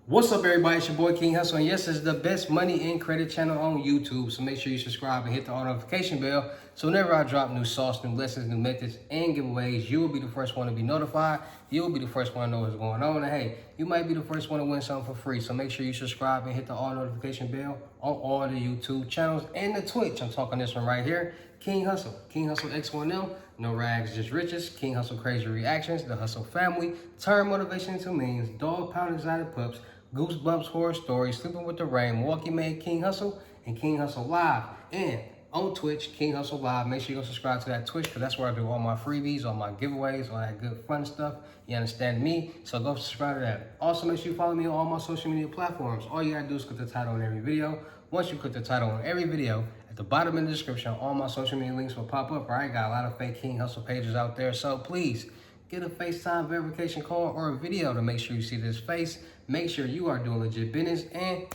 What's up, everybody? It's your boy King Hustle, and yes, it's the best money and credit channel on YouTube. So make sure you subscribe and hit the all notification bell. So whenever I drop new sauce, new lessons, new methods, and giveaways, you will be the first one to be notified. You will be the first one to know what's going on. And hey, you might be the first one to win something for free. So make sure you subscribe and hit the all notification bell on all the YouTube channels and the Twitch. I'm talking this one right here, King Hustle. King Hustle X1M, no rags, just riches. King Hustle Crazy Reactions, the Hustle Family, turn motivation into millions, dog pound exotic pups, Goosebumps Horror Stories, Sleeping with the Rain, Milwaukee Made King Hustle, and King Hustle Live. And on Twitch, King Hustle Live. Make sure you go subscribe to that Twitch because that's where I do all my freebies, all my giveaways, all that good fun stuff. You understand me? So go subscribe to that. Also, make sure you follow me on all my social media platforms. All you gotta do is click the title on every video. Once you click the title on every video, at the bottom in the description, all my social media links will pop up. Right? Got a lot of fake King Hustle pages out there. So please, get a FaceTime verification call or a video to make sure you see this face. Make sure you are doing legit business and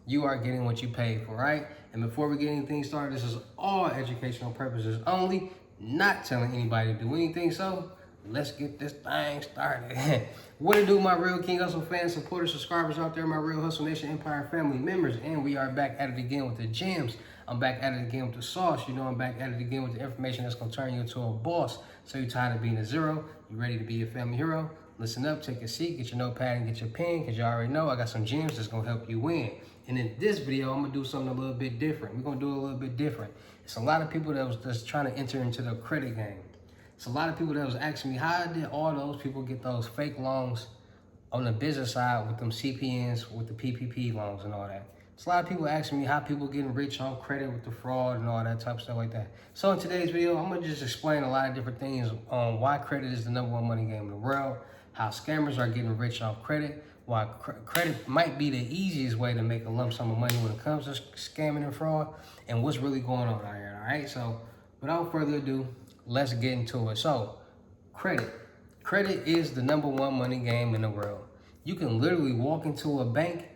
you are getting what you paid for, right? And before we get anything started, this is all educational purposes only, not telling anybody to do anything. So let's get this thing started. What it do, my real King Hustle fans, supporters, subscribers out there, my real Hustle Nation Empire family members. And we are back at it again with the gems. I'm back at it again with the sauce. You know, I'm back at it again with the information that's going to turn you into a boss. So you're tired of being a zero. You ready to be a family hero? Listen up, take a seat, get your notepad and get your pen, because you already know I got some gems that's going to help you win. And in this video, I'm going to do something a little bit different. We're going to do it a little bit different. It's a lot of people that's trying to enter into the credit game. It's a lot of people that was asking me, how did all those people get those fake loans on the business side with them CPNs, with the PPP loans and all that? It's a lot of people asking me how people getting rich on credit with the fraud and all that type of stuff like that. So in today's video, I'm going to just explain a lot of different things on why credit is the #1 money game in the world, how scammers are getting rich off credit, why credit might be the easiest way to make a lump sum of money when it comes to scamming and fraud, and what's really going on out here, all right? So without further ado, let's get into it. So credit. Credit is the #1 money game in the world. You can literally walk into a bank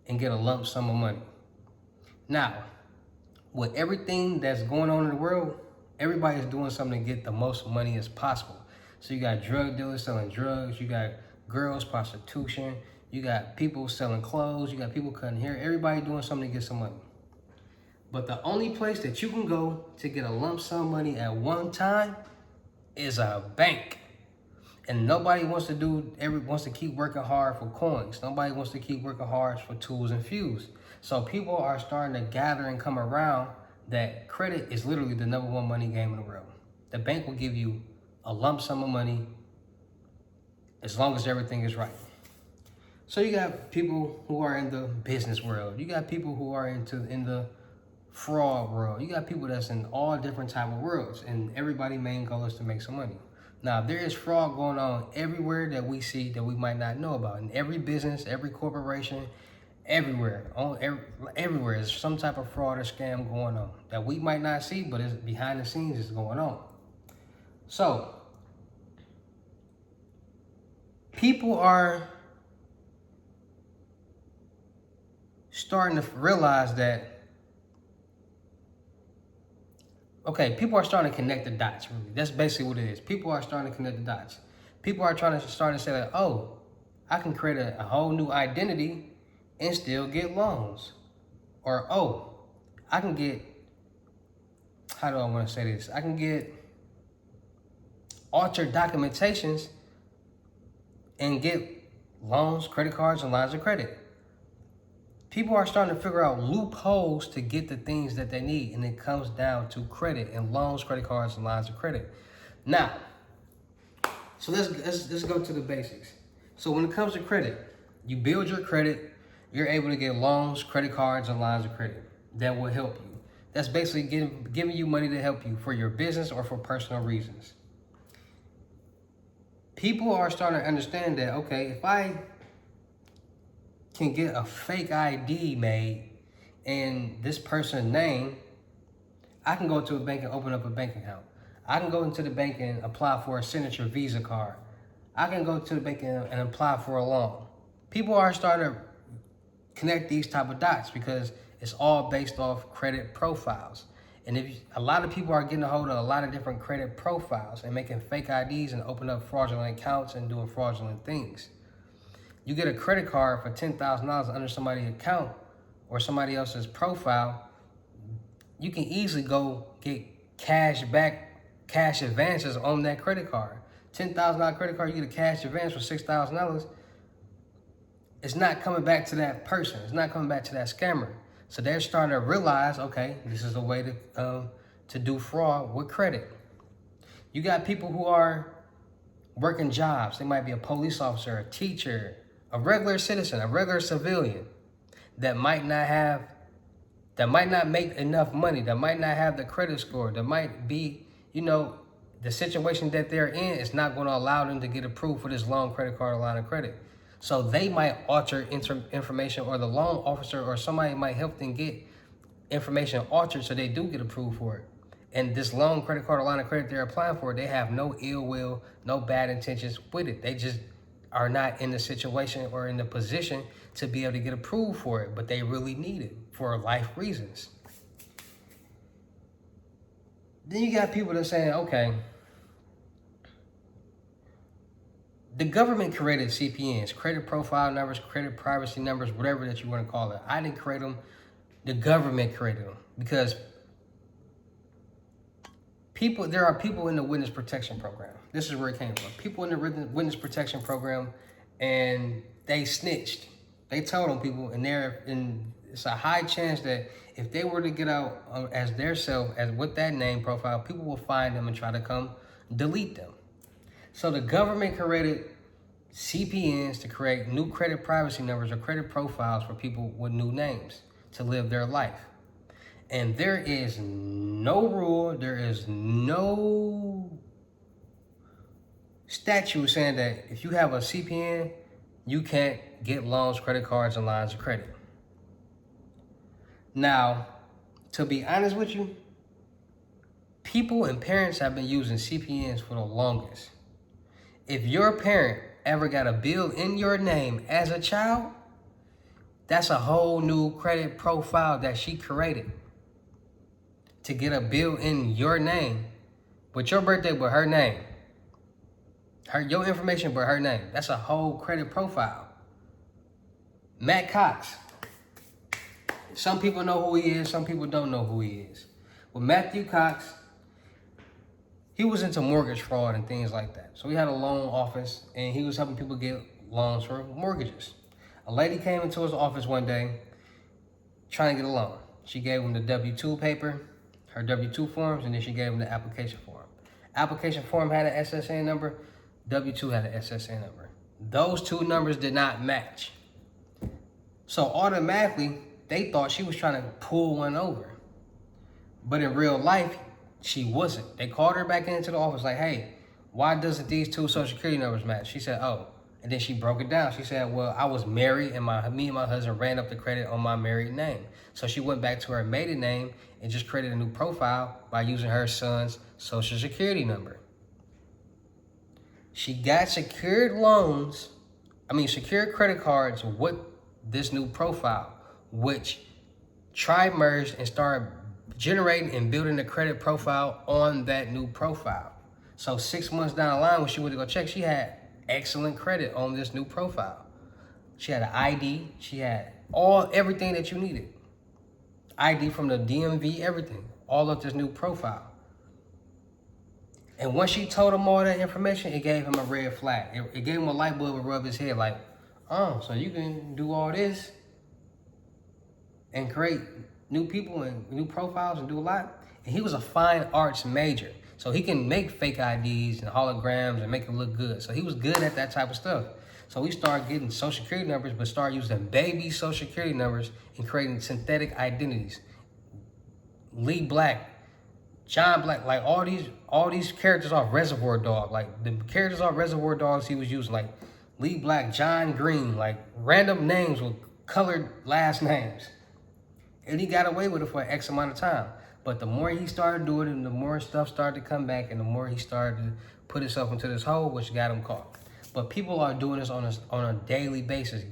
and get a lump sum of money. Now, with everything that's going on in the world, everybody's doing something to get the most money as possible. So you got drug dealers selling drugs, you got girls, prostitution, you got people selling clothes, you got people cutting hair, everybody doing something to get some money. But the only place that you can go to get a lump sum money at one time is a bank. And nobody wants to keep working hard for coins. Nobody wants to keep working hard for tools and fuse. So people are starting to gather and come around that credit is literally the #1 money game in the world. The bank will give you a lump sum of money as long as everything is right. So you got people who are in the business world. You got people who are in the fraud world. You got people that's in all different type of worlds, and everybody's main goal is to make some money. Now, there is fraud going on everywhere that we see that we might not know about. In every business, every corporation, everywhere, everywhere is some type of fraud or scam going on that we might not see, but it's behind the scenes is going on. So, people are starting to realize that, okay, people are starting to connect the dots, really. That's basically what it is. People are starting to connect the dots. People are starting to say that, oh, I can create a whole new identity and still get loans. Or, oh, I can get, how do I want to say this? I can get altered documentations and get loans, credit cards, and lines of credit. People are starting to figure out loopholes to get the things that they need, and it comes down to credit and loans, credit cards, and lines of credit. Now, so let's go to the basics. So when it comes to credit, you build your credit, you're able to get loans, credit cards, and lines of credit that will help you. That's basically giving you money to help you for your business or for personal reasons. People are starting to understand that, okay, if I can get a fake ID made in this person's name, I can go to a bank and open up a bank account. I can go into the bank and apply for a signature Visa card. I can go to the bank and apply for a loan. People are starting to connect these type of dots because it's all based off credit profiles. And a lot of people are getting a hold of a lot of different credit profiles and making fake IDs and opening up fraudulent accounts and doing fraudulent things. You get a credit card for $10,000 under somebody's account or somebody else's profile, you can easily go get cash advances on that credit card. $10,000 credit card, you get a cash advance for $6,000. It's not coming back to that person. It's not coming back to that scammer. So they're starting to realize, okay, this is a way to do fraud with credit. You got people who are working jobs. They might be a police officer, a teacher, a regular citizen, a regular civilian that might not make enough money, that might not have the credit score, that might be, the situation that they're in is not going to allow them to get approved for this loan, credit card, or line of credit. So they might alter information, or the loan officer or somebody might help them get information altered so they do get approved for it. And this loan, credit card, or line of credit they're applying for, they have no ill will, no bad intentions with it. They just are not in the situation or in the position to be able to get approved for it, but they really need it for life reasons. Then you got people that are saying, okay, the government created CPNs, credit profile numbers, credit privacy numbers, whatever that you want to call it. I didn't create them. The government created them because there are people in the witness protection program. This is where it came from. People in the witness protection program, and they snitched. They told on people, and it's a high chance that if they were to get out as their self, as with that name profile, people will find them and try to come delete them. So the government created CPNs to create new credit privacy numbers or credit profiles for people with new names to live their life. And there is no rule, there is no statute saying that if you have a CPN, you can't get loans, credit cards, and lines of credit. Now, to be honest with you, people and parents have been using CPNs for the longest. If your parent ever got a bill in your name as a child, that's a whole new credit profile that she created. To get a bill in your name, with your birthday but her name, your information but her name, that's a whole credit profile. Matt Cox. Some people know who he is, some people don't know who he is. With Matthew Cox, he was into mortgage fraud and things like that. So he had a loan office and he was helping people get loans for mortgages. A lady came into his office one day trying to get a loan. She gave him the W-2 paper, her W-2 forms, and then she gave him the application form. Application form had an SSN number, W-2 had an SSN number. Those two numbers did not match. So automatically, they thought she was trying to pull one over. But in real life, she wasn't. They called her back into the office like, hey, why doesn't these two social security numbers match? She said, oh. And then she broke it down. She said, well, I was married and me and my husband ran up the credit on my married name. So she went back to her maiden name and just created a new profile by using her son's social security number. She got secured credit cards with this new profile, which tri-merged and started generating and building a credit profile on that new profile. So 6 months down the line, when she went to go check, she had excellent credit on this new profile. She had an ID. She had everything that you needed. ID from the DMV, everything. All of this new profile. And once she told him all that information, it gave him a red flag. It gave him a light bulb to rub his head like, oh, so you can do all this and create new people and new profiles and do a lot? And he was a fine arts major. So he can make fake IDs and holograms and make it look good. So he was good at that type of stuff. So we started getting social security numbers, but started using baby social security numbers and creating synthetic identities. Lee Black, John Black, like all these characters off Reservoir Dog, like the characters off Reservoir Dogs he was using, like Lee Black, John Green, like random names with colored last names. And he got away with it for an X amount of time. But the more he started doing it, and the more stuff started to come back, and the more he started to put himself into this hole, which got him caught. But people are doing this on a daily basis,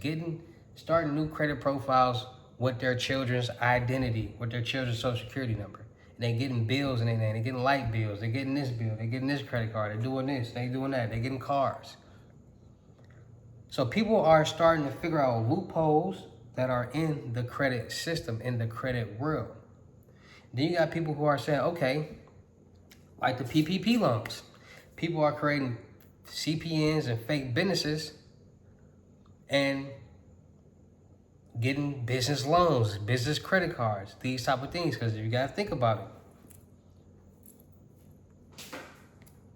starting new credit profiles with their children's identity, with their children's social security number. And they getting bills in their name, they're getting light bills, they're getting this bill, they're getting this credit card, they're doing this, they're doing that, they're getting cars. So people are starting to figure out loopholes that are in the credit system, in the credit world. Then you got people who are saying, okay, like the PPP loans. People are creating CPNs and fake businesses and getting business loans, business credit cards, these type of things, because you got to think about it.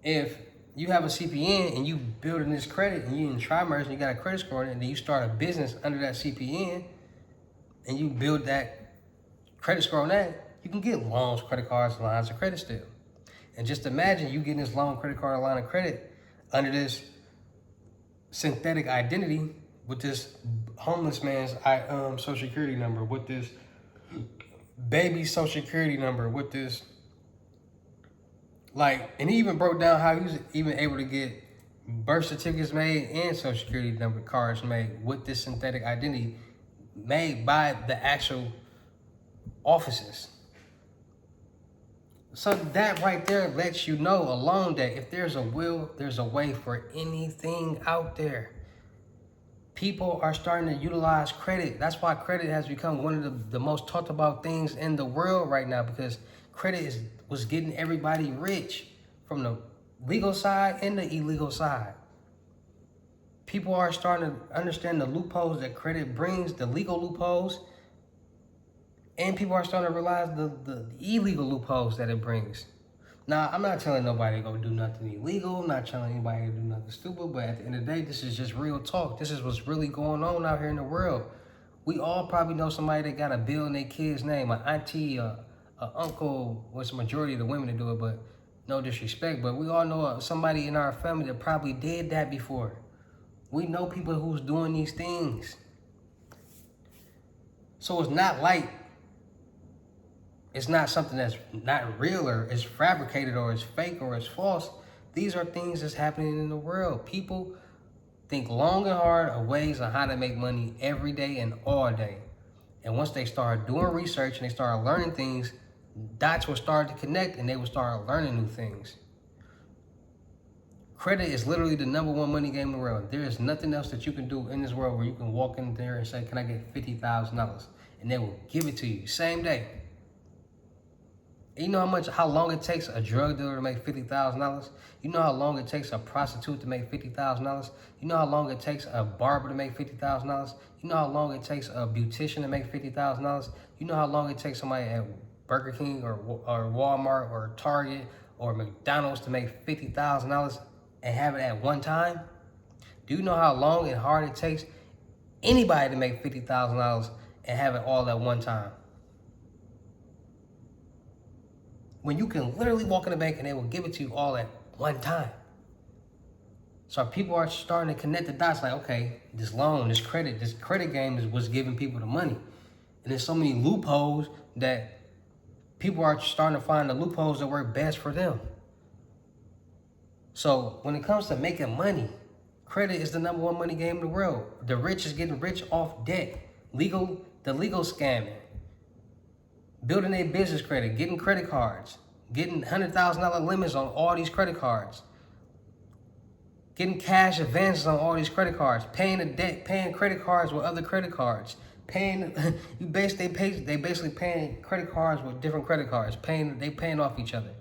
If you have a CPN and you building this credit and you in tri-merge and you got a credit score and then you start a business under that CPN and you build that credit score on that, you can get loans, credit cards, lines of credit still. And just imagine you getting this loan, credit card, line of credit under this synthetic identity with this homeless man's social security number, with this baby social security number, with this, like, and he even broke down how he was even able to get birth certificates made and social security number cards made with this synthetic identity made by the actual offices. So that right there lets you know alone that if there's a will, there's a way for anything out there. People are starting to utilize credit. That's why credit has become one of the most talked about things in the world right now, because credit was getting everybody rich from the legal side and the illegal side. People are starting to understand the loopholes that credit brings, the legal loopholes, and people are starting to realize the illegal loopholes that it brings. Now, I'm not telling nobody to go do nothing illegal. I'm not telling anybody to do nothing stupid. But at the end of the day, this is just real talk. This is what's really going on out here in the world. We all probably know somebody that got a bill in their kid's name, an auntie, an uncle, what's the majority of the women that do it, but no disrespect. But we all know somebody in our family that probably did that before. We know people who's doing these things. So it's not like, it's not something that's not real or it's fabricated or it's fake or it's false. These are things that's happening in the world. People think long and hard of ways on how to make money every day and all day. And once they start doing research and they start learning things, dots will start to connect and they will start learning new things. Credit is literally the #1 money game in the world. There is nothing else that you can do in this world where you can walk in there and say, can I get $50,000? And they will give it to you same day. You know how long it takes a drug dealer to make $50,000? You know how long it takes a prostitute to make $50,000? You know how long it takes a barber to make $50,000? You know how long it takes a beautician to make $50,000? You know how long it takes somebody at Burger King or Walmart or Target or McDonald's to make $50,000 and have it at one time? Do you know how long and hard it takes anybody to make $50,000 and have it all at one time? When you can literally walk in the bank and they will give it to you all at one time. So people are starting to connect the dots like, okay, this loan, this credit game is what's giving people the money. And there's so many loopholes that people are starting to find the loopholes that work best for them. So when it comes to making money, credit is the #1 money game in the world. The rich is getting rich off debt, the legal scamming, building a business credit, getting credit cards, getting $100,000 limits on all these credit cards, getting cash advances on all these credit cards, paying the debt, paying credit cards with other credit cards, paying they basically paying credit cards with different credit cards, they paying off each other.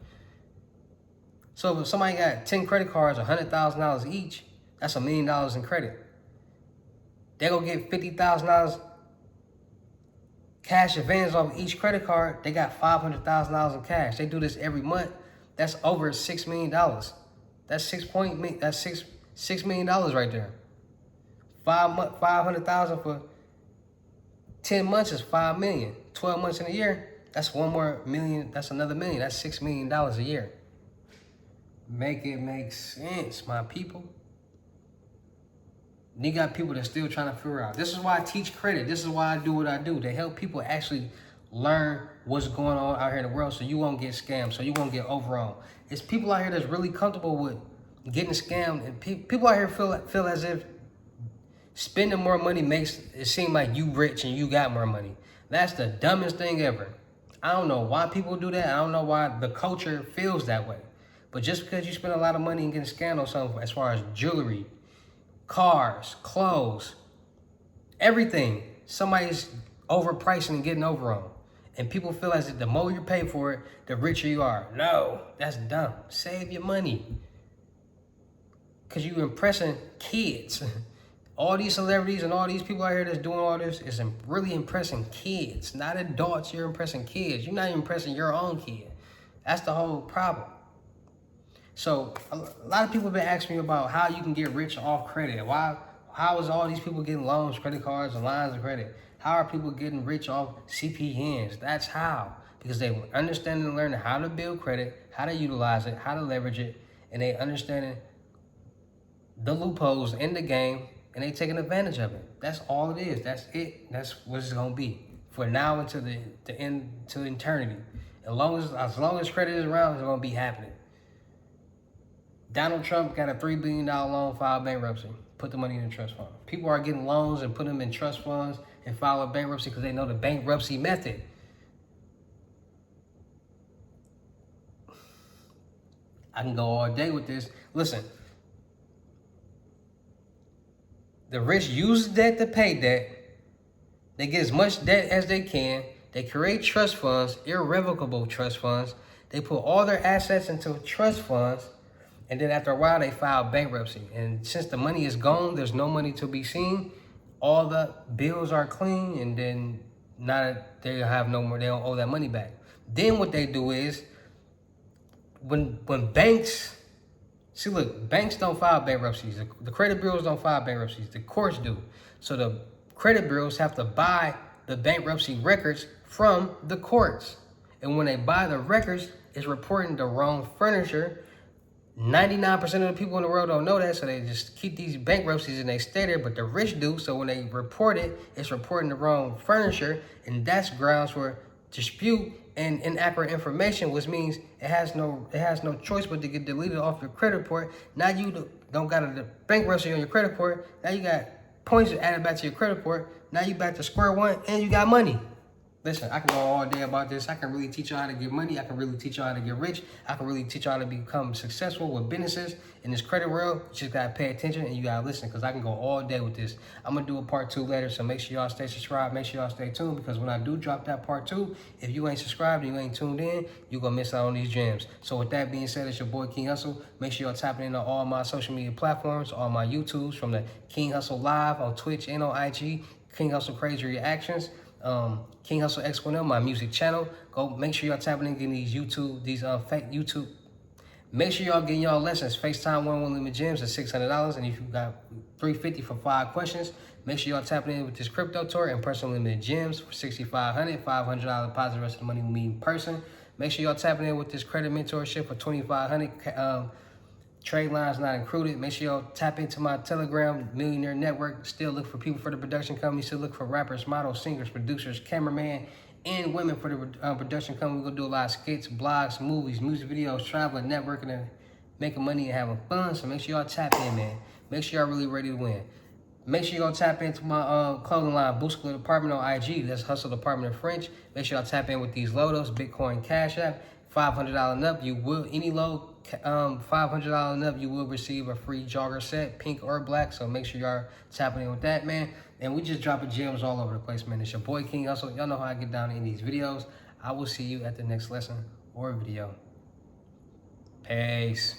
So if somebody got 10 credit cards, $100,000 each, that's $1 million in credit. They gonna get $50,000 cash advance off each credit card. They got $500,000 in cash. They do this every month. That's over $6 million. That's $6 million right there. 500,000 for 10 months is 5 million. 12 months in a year, that's one more million. That's another million. That's $6 million a year. Make it make sense, my people. You got people that still trying to figure out. This is why I teach credit. This is why I do what I do, to help people actually learn what's going on out here in the world so you won't get scammed, so you won't get overwhelmed. It's people out here that's really comfortable with getting scammed, and people out here feel as if spending more money makes it seem like you rich and you got more money. That's the dumbest thing ever. I don't know why people do that. I don't know why the culture feels that way. But just because you spend a lot of money and getting scammed on something, as far as jewelry, cars, clothes, everything. Somebody's overpricing and getting over on. And people feel as if the more you pay for it, the richer you are. No, that's dumb. Save your money. Because you're impressing kids. All these celebrities and all these people out here that's doing all this is really impressing kids, not adults. You're impressing kids. You're not even impressing your own kid. That's the whole problem. So a lot of people have been asking me about how you can get rich off credit. How is all these people getting loans, credit cards, and lines of credit? How are people getting rich off CPNs? That's how. Because they understand and learning how to build credit, how to utilize it, how to leverage it, and they understanding the loopholes in the game, and they taking advantage of it. That's all it is. That's it. That's what it's gonna be for now until the end, to eternity. As long as credit is around, it's gonna be happening. Donald Trump got a $3 billion loan, filed bankruptcy, put the money in the trust fund. People are getting loans and put them in trust funds and file a bankruptcy because they know the bankruptcy method. I can go all day with this. Listen, the rich use debt to pay debt. They get as much debt as they can. They create trust funds, irrevocable trust funds. They put all their assets into trust funds. And then after a while, they file bankruptcy. And since the money is gone, there's no money to be seen. All the bills are clean, and then now they have no more. They don't owe that money back. Then what they do is, when banks, see, look, banks don't file bankruptcies. The credit bureaus don't file bankruptcies. The courts do. So the credit bureaus have to buy the bankruptcy records from the courts. And when they buy the records, it's reporting the wrong furniture. 99% of the people in the world don't know that, so they just keep these bankruptcies and they stay there, but the rich do. So when they report it, it's reporting the wrong furniture, and that's grounds for dispute and inaccurate information, which means it has no choice but to get deleted off your credit report. Now you don't got a bankruptcy on your credit report. Now you got points added back to your credit report. Now you back to square one, and you got money. Listen, I can go all day about this. I can really teach y'all how to get money. I can really teach y'all how to get rich. I can really teach y'all how to become successful with businesses in this credit world. You just got to pay attention and you got to listen, because I can go all day with this. I'm going to do a part 2 later, so make sure y'all stay subscribed. Make sure y'all stay tuned, because when I do drop that part 2, if you ain't subscribed and you ain't tuned in, you're going to miss out on these gems. So with that being said, it's your boy King Hustle. Make sure y'all tapping into all my social media platforms, all my YouTubes, from the King Hustle Live on Twitch and on IG, King Hustle Crazy Reactions. King Hustle X1L, my music channel. Go make sure y'all tapping in, getting these fake YouTube. Make sure y'all getting y'all lessons. FaceTime 1-on-1 limit gems at $600, and if you got $350 for 5 questions, make sure y'all tapping in with this crypto tour and personal limited gems for $6,500, $500 deposit. The rest of the money will be in person. Make sure y'all tapping in with this credit mentorship for $2,500. Trade lines not included. Make sure y'all tap into my Telegram Millionaire Network. Still look for people for the production company. Still look for rappers, models, singers, producers, cameraman, and women for the production company. We're going to do a lot of skits, blogs, movies, music videos, traveling, networking, and making money and having fun. So make sure y'all tap in, man. Make sure y'all really ready to win. Make sure y'all tap into my clothing line, Boost Department on IG. That's Hustle Department in French. Make sure y'all tap in with these lotos, Bitcoin, Cash App. $500 and up, you will, any low, $500 and up, you will receive a free jogger set, pink or black. So make sure y'all tapping in with that, man. And we just dropping gems all over the place, man. It's your boy King Hustle. Y'all know how I get down in these videos. I will see you at the next lesson or video. Peace.